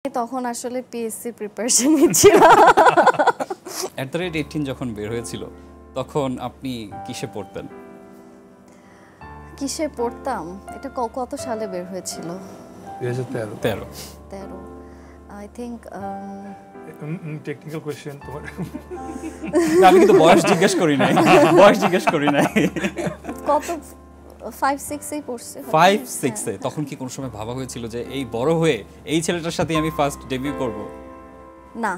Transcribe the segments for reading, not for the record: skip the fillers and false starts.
তখন আসলে PSC preparation নিচ্ছিলাম। @18 যখন বের হয়েছিল তখন আপনি কিসে পড়তেন? কিসে পড়তাম? এটা কত সালে বের হয়েছিল? 2013 আই থিংক টেকনিক্যাল কোশ্চেন তোমার। আমি কিন্তু বয়স জিজ্ঞেস করি নাই। বয়স জিজ্ঞেস করি নাই। কত 5-6 এই পড়ছে। 5-6 এ তখন কি কোনো সময় ভাবা হয়েছিল যে এই বড় হয়ে এই ছেলেটার সাথে আমি ফার্স্ট ডেবিউ করব? না,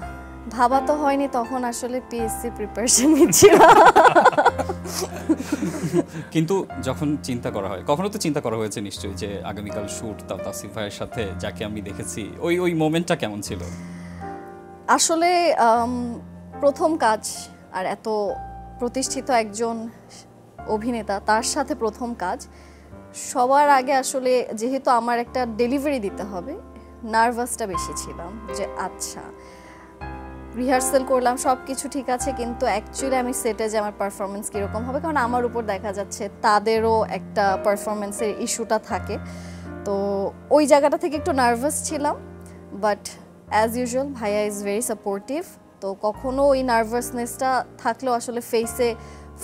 ভাবা তো হয়নি, তখন আসলে পিএসসি প্রিপারেশন নিচ্ছিলাম। কিন্তু যখন চিন্তা করা হয়, কখনো তো চিন্তা করা হয়েছে নিশ্চয়ই যে আগামীকাল শুট তাসিফ ভাইয়ের সাথে যাকে আমি দেখেছি, ওই মোমেন্টটা কেমন ছিল? আসলে প্রথম কাজ, আর এত প্রতিষ্ঠিত একজন অভিনেতা, তার সাথে প্রথম কাজ। সবার আগে আসলে যেহেতু আমার একটা ডেলিভারি দিতে হবে, নার্ভাসটা বেশি ছিলাম যে আচ্ছা রিহার্সাল করলাম, সব কিছু ঠিক আছে, কিন্তু অ্যাকচুয়ালি আমি সেটে যে আমার পারফরমেন্স কীরকম হবে, কারণ আমার উপর দেখা যাচ্ছে তাদেরও একটা পারফরমেন্সের ইস্যুটা থাকে। তো ওই জায়গাটা থেকে একটু নার্ভাস ছিলাম, বাট অ্যাজ ইউজুয়াল ভাইয়া ইজ ভেরি সাপোর্টিভ। তো কখনো ওই নার্ভাসনেসটা থাকলেও আসলে ফেসে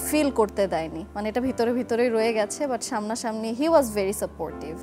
ফিল করতে দেয়নি, মানে এটা ভিতরে ভিতরেই রয়ে গেছে, বাট সামনাসামনি হি ওয়াজ ভেরি সাপোর্টিভ।